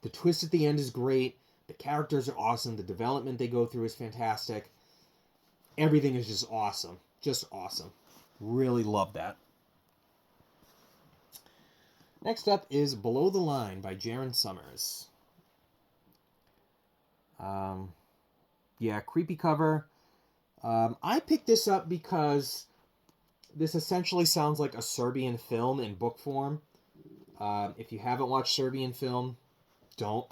the twist at the end is great. The characters are awesome. The development they go through is fantastic. Everything is just awesome. Just awesome. Really love that. Next up is Below the Line by Jaron Summers. Yeah, creepy cover. I picked this up because this essentially sounds like a Serbian film in book form. If you haven't watched Serbian film, don't.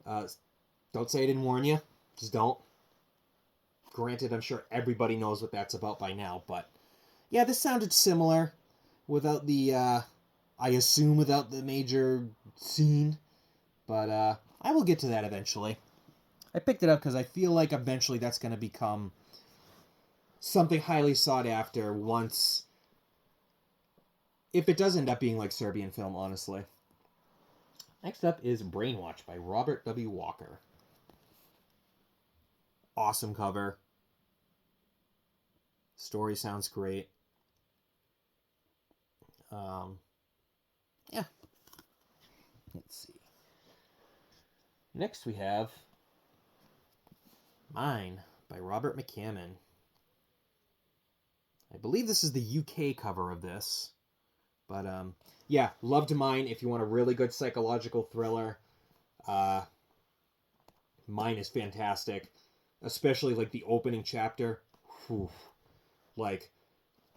Don't say I didn't warn you. Just don't. Granted, I'm sure everybody knows what that's about by now, but yeah, this sounded similar without the, I assume without the major scene, but I will get to that eventually. I picked it up because I feel like eventually that's going to become something highly sought after once, if it does end up being like Serbian film, honestly. Next up is Brainwatch by Robert W. Walker. Awesome cover. Story sounds great. Yeah. Let's see. Next we have Mine by Robert McCammon. I believe this is the UK cover of this. But, yeah, loved Mine. If you want a really good psychological thriller, Mine is fantastic. Especially, like, the opening chapter. Whew. Like,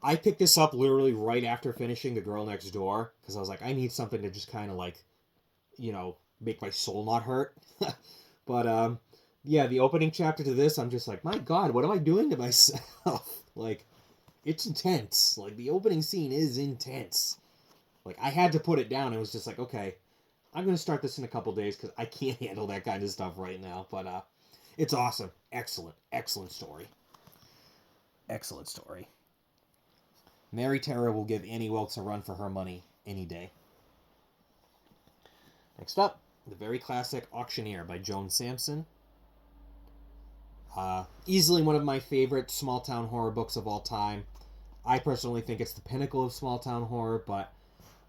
I picked this up literally right after finishing The Girl Next Door. Because I was like, I need something to just kind of, like, you know, make my soul not hurt. But, yeah, the opening chapter to this, I'm just like, my God, what am I doing to myself? Like, it's intense. Like, the opening scene is intense. Like, I had to put it down. It was just like, okay, I'm going to start this in a couple days because I can't handle that kind of stuff right now. But it's awesome. Excellent. Excellent story. Excellent story. Mary Terra will give Annie Wilkes a run for her money any day. Next up, the very classic Auctioneer by Joan Sampson. Easily one of my favorite small-town horror books of all time. I personally think it's the pinnacle of small-town horror, but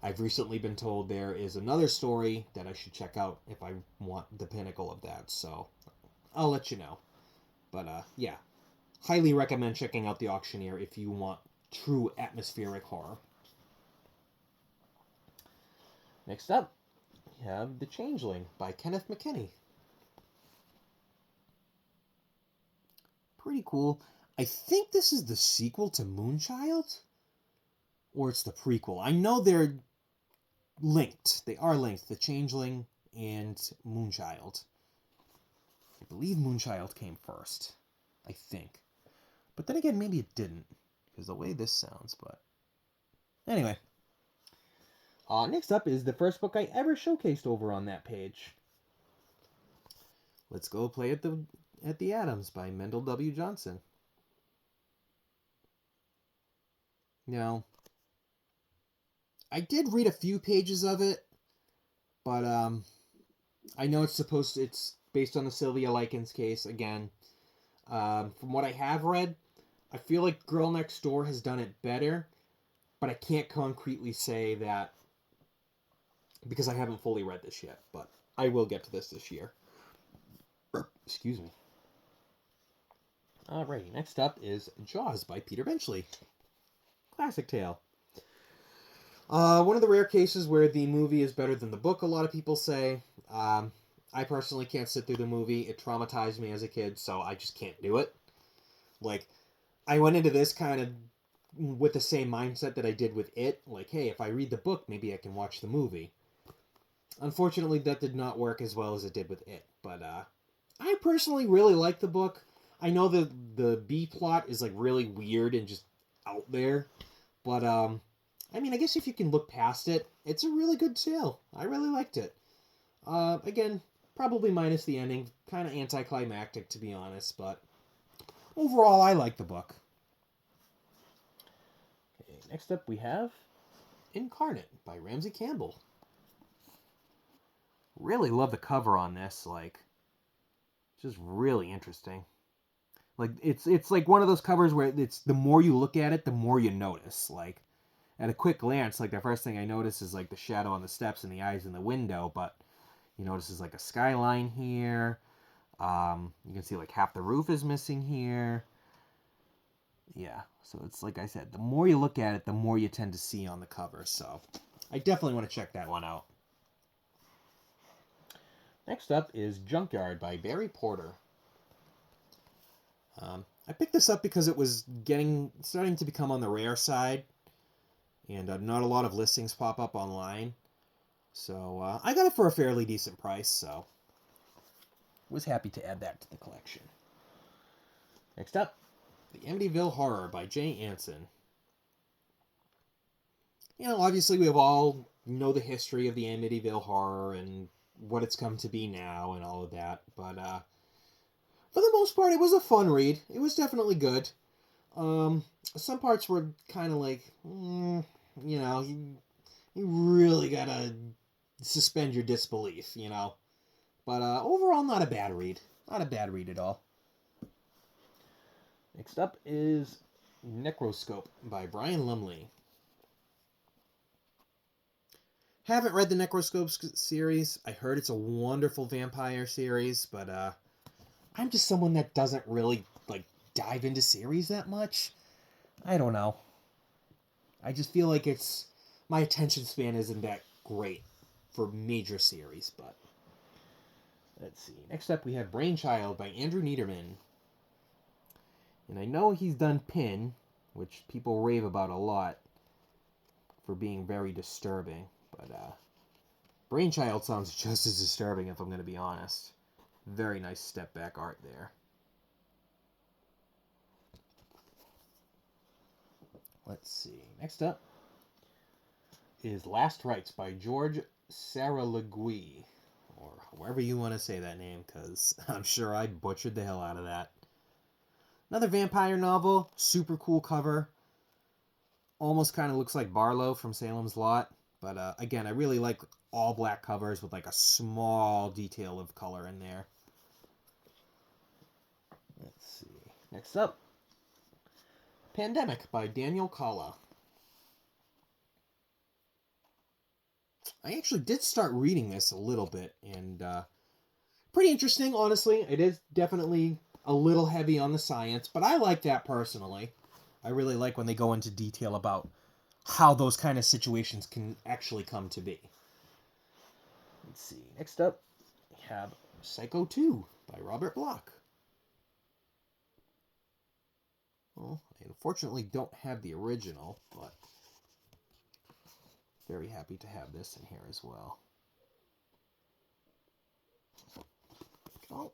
I've recently been told there is another story that I should check out if I want the pinnacle of that, so I'll let you know. But yeah, highly recommend checking out The Auctioneer if you want true atmospheric horror. Next up, we have The Changeling by Kenneth McKinney. Pretty cool. I think this is the sequel to Moonchild? Or it's the prequel. I know they're linked. They are linked. The Changeling and Moonchild. I believe Moonchild came first. I think. But then again, maybe it didn't. Because the way this sounds, but... Anyway. Next up is the first book I ever showcased over on that page. Let's Go Play at the Adams by Mendel W. Johnson. Now, I did read a few pages of it, but I know it's based on the Sylvia Likens case again. From what I have read, I feel like Girl Next Door has done it better, but I can't concretely say that because I haven't fully read this yet, but I will get to this year. Excuse me. Alrighty, next up is Jaws by Peter Benchley. Classic tale. One of the rare cases where the movie is better than the book, a lot of people say. I personally can't sit through the movie. It traumatized me as a kid, so I just can't do it. Like, I went into this kind of with the same mindset that I did with It. Like, hey, if I read the book, maybe I can watch the movie. Unfortunately, that did not work as well as it did with It. But, I personally really like the book. I know the B plot is, like, really weird and just out there. But, I mean, I guess if you can look past it, it's a really good tale. I really liked it. Again, probably minus the ending. Kind of anticlimactic, to be honest, but overall, I like the book. Okay, next up we have Incarnate by Ramsey Campbell. Really love the cover on this, like, just really interesting. Like, it's like one of those covers where it's the more you look at it, the more you notice. Like, at a quick glance, like, the first thing I notice is, like, the shadow on the steps and the eyes in the window, but you notice there's, like, a skyline here. You can see, like, half the roof is missing here. Yeah, so it's like I said, the more you look at it, the more you tend to see on the cover, so I definitely want to check that one out. Next up is Junkyard by Barry Porter. I picked this up because it was starting to become on the rare side, and not a lot of listings pop up online. So I got it for a fairly decent price, so was happy to add that to the collection. Next up, The Amityville Horror by Jay Anson. You know, obviously we have all know the history of the Amityville Horror and what it's come to be now and all of that, but for the most part, it was a fun read. It was definitely good. Some parts were kind of like, you know, you really gotta suspend your disbelief, you know. But overall, not a bad read. Not a bad read at all. Next up is Necroscope by Brian Lumley. Haven't read the Necroscope series. I heard it's a wonderful vampire series, but I'm just someone that doesn't really, like, dive into series that much. I don't know. I just feel like my attention span isn't that great for major series, but let's see. Next up we have Brainchild by Andrew Niederman. And I know he's done Pin, which people rave about a lot for being very disturbing, but Brainchild sounds just as disturbing if I'm going to be honest. Very nice step back art there. Let's see. Next up is Last Rites by George Saralegui, or however you want to say that name, because I'm sure I butchered the hell out of that. Another vampire novel, super cool cover. Almost kind of looks like Barlow from Salem's Lot, but again, I really like all black covers with like a small detail of color in there. Let's see. Next up, Pandemic by Daniel Kalla. I actually did start reading this a little bit, and pretty interesting, honestly. It is definitely a little heavy on the science, but I like that personally. I really like when they go into detail about how those kind of situations can actually come to be. Let's see. Next up, we have Psycho 2 by Robert Bloch. Well, I unfortunately don't have the original, but very happy to have this in here as well. Oh.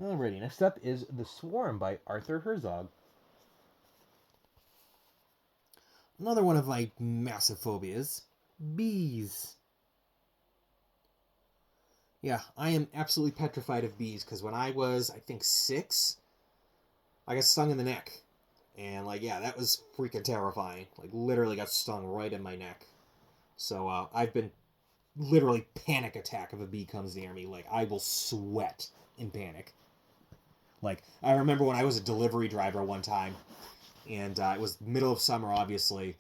Alrighty, next up is The Swarm by Arthur Herzog. Another one of my massive phobias, bees. Yeah, I am absolutely petrified of bees because when I was, I think, 6, I got stung in the neck. And, like, yeah, that was freaking terrifying. Like, literally got stung right in my neck. So, I've been literally panic attack if a bee comes near me. Like, I will sweat in panic. Like, I remember when I was a delivery driver one time, and it was middle of summer, obviously,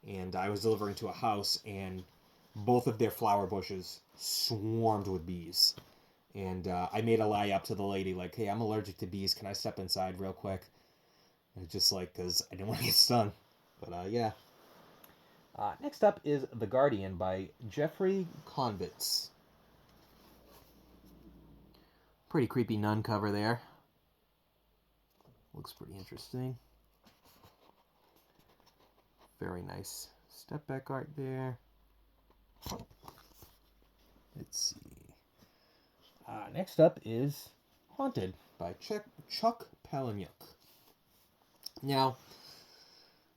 and I was delivering to a house, and both of their flower bushes swarmed with bees. And I made a lie up to the lady, like, hey, I'm allergic to bees. Can I step inside real quick? And just like, because I didn't want to get stung. But yeah. Next up is The Guardian by Jeffrey Konvitz. Pretty creepy nun cover there. Looks pretty interesting. Very nice step back art there. Let's see. Next up is Haunted by Chuck Palahniuk. Now,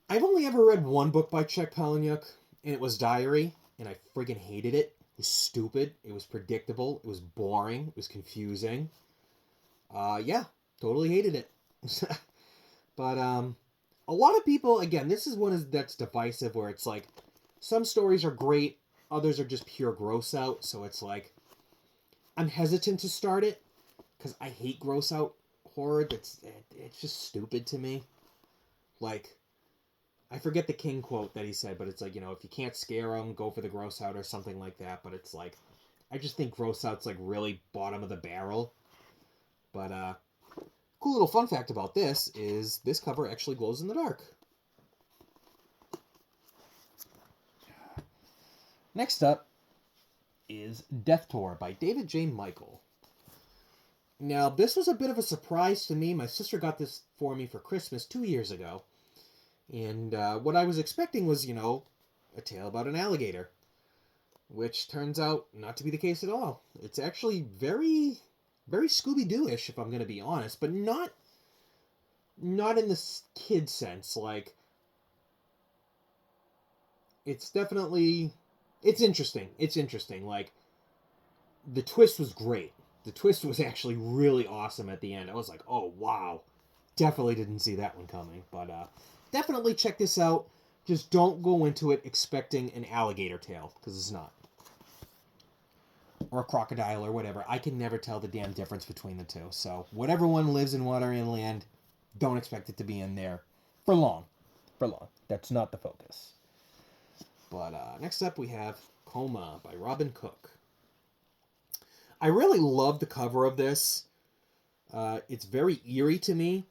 I've only ever read one book by Chuck Palahniuk, and it was Diary, and I friggin' hated it. It was stupid. It was predictable. It was boring. It was confusing. Yeah, totally hated it. But a lot of people, again, this is one that's divisive, where it's like some stories are great, others are just pure gross out. So it's like I'm hesitant to start it because I hate gross out horror. It's just stupid to me. Like, I forget the King quote that he said, but it's like, if you can't scare them, go for the gross out or something like that. But it's like, I just think gross out's like really bottom of the barrel. But cool little fun fact about this is this cover actually glows in the dark. Next up is Death Tour by David J. Michael. Now, this was a bit of a surprise to me. My sister got this for me for Christmas 2 years ago. And what I was expecting was, a tale about an alligator. Which turns out not to be the case at all. It's actually very, very Scooby-Doo-ish, if I'm going to be honest. But not in the kid sense. Like, it's definitely... It's interesting. It's interesting. Like, the twist was great. The twist was actually really awesome at the end. I was like, oh, wow. Definitely didn't see that one coming. But definitely check this out. Just don't go into it expecting an alligator tail, because it's not. Or a crocodile or whatever. I can never tell the damn difference between the two. So whatever one lives in water and land, don't expect it to be in there for long. For long. That's not the focus. But next up we have Coma by Robin Cook. I really love the cover of this. It's very eerie to me,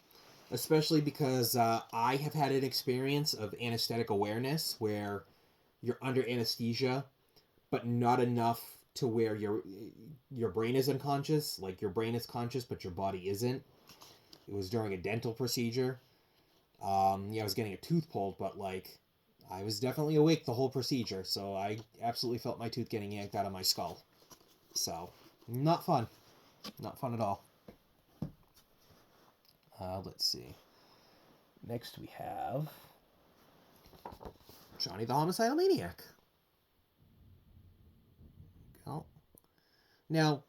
especially because I have had an experience of anesthetic awareness where you're under anesthesia, but not enough to where your brain is unconscious. Like, your brain is conscious, but your body isn't. It was during a dental procedure. I was getting a tooth pulled, but, like, I was definitely awake the whole procedure, so I absolutely felt my tooth getting yanked out of my skull. So, not fun. Not fun at all. Let's see. Next we have Johnny the Homicidal Maniac. Go. Now,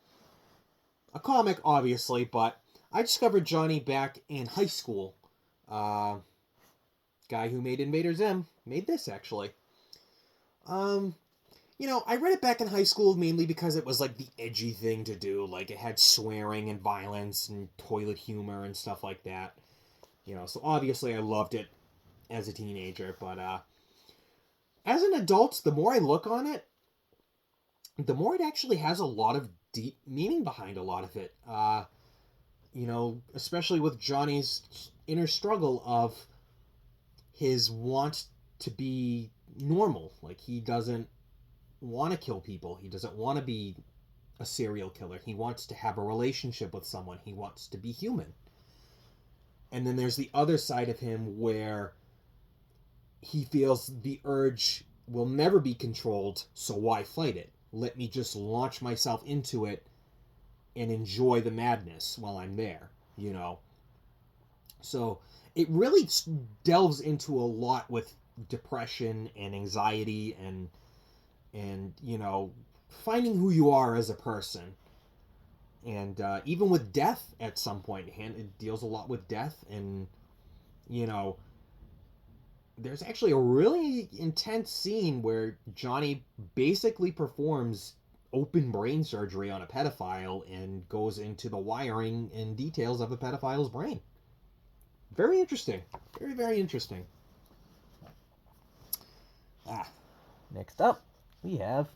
a comic, obviously, but I discovered Johnny back in high school. Guy who made Invader Zim made this, actually. I read it back in high school mainly because it was, like, the edgy thing to do. Like, it had swearing and violence and toilet humor and stuff like that. So obviously I loved it as a teenager, but, as an adult, the more I look on it, the more it actually has a lot of deep meaning behind a lot of it. You know, especially with Johnny's inner struggle of his want to be normal. Like, he doesn't want to kill people. He doesn't want to be a serial killer. He wants to have a relationship with someone. He wants to be human. And then there's the other side of him where he feels the urge will never be controlled, so why fight it? Let me just launch myself into it and enjoy the madness while I'm there, you know? So it really delves into a lot with depression and anxiety and you know, finding who you are as a person. And even with death at some point, it deals a lot with death. And, you know, there's actually a really intense scene where Johnny basically performs open brain surgery on a pedophile and goes into the wiring and details of a pedophile's brain. Very interesting. Very, very interesting. Next up, we have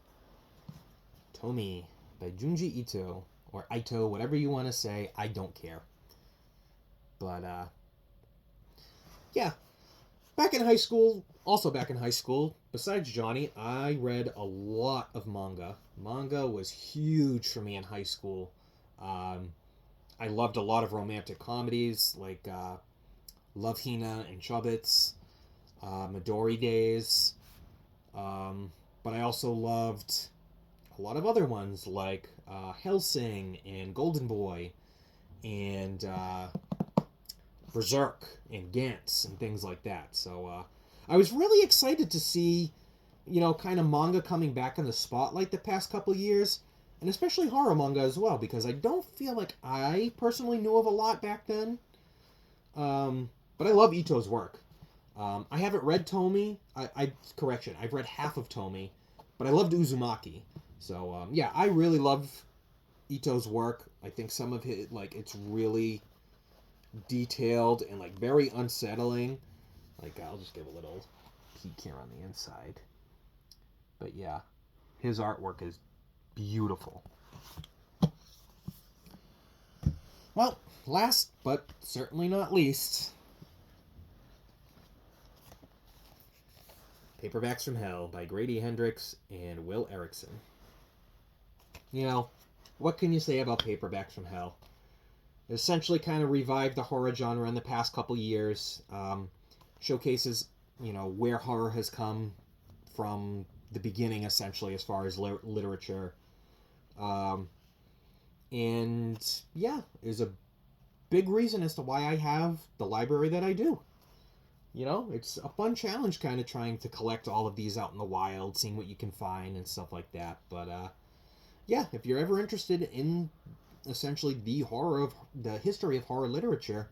Tomie by Junji Ito. Or Ito, whatever you want to say. I don't care. But, yeah. Back in high school, besides Johnny, I read a lot of manga. Manga was huge for me in high school. I loved a lot of romantic comedies, like Love Hina and Chobits, Midori Days. But I also loved a lot of other ones, like Hellsing and Golden Boy and Berserk and Gantz and things like that. So I was really excited to see, you know, kind of manga coming back in the spotlight the past couple years, and especially horror manga as well, because I don't feel like I personally knew of a lot back then. But I love Ito's work. I haven't read Tomie. Correction, I've read half of Tomie, but I loved Uzumaki. So, yeah, I really love Ito's work. I think some of it, like, it's really detailed and, like, very unsettling. Like, I'll just give a little peek here on the inside. But, yeah, his artwork is beautiful. Well, last but certainly not least, Paperbacks from Hell by Grady Hendrix and Will Erickson. You know, what can you say about Paperbacks from Hell? It essentially kind of revived the horror genre in the past couple years. Showcases, you know, where horror has come from the beginning, essentially, as far as literature. And, yeah, is a big reason as to why I have the library that I do. You know, it's a fun challenge kind of trying to collect all of these out in the wild, seeing what you can find and stuff like that. But, yeah, if you're ever interested in essentially the history of horror literature,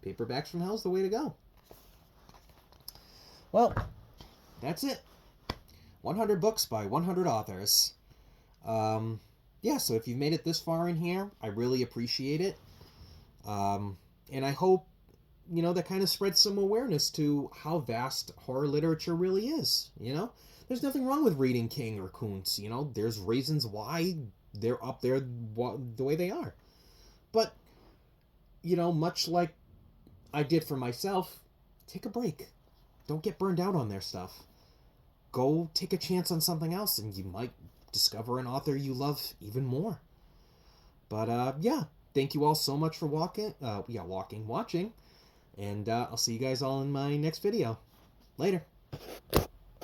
Paperbacks from Hell is the way to go. Well, that's it. 100 books by 100 authors. Yeah, so if you've made it this far in here, I really appreciate it. And I hope, you know, that kind of spreads some awareness to how vast horror literature really is, you know? There's nothing wrong with reading King or Kuntz, you know? There's reasons why they're up there the way they are. But, you know, much like I did for myself, take a break. Don't get burned out on their stuff. Go take a chance on something else, and you might discover an author you love even more. But, yeah, thank you all so much for watching. And I'll see you guys all in my next video. Later.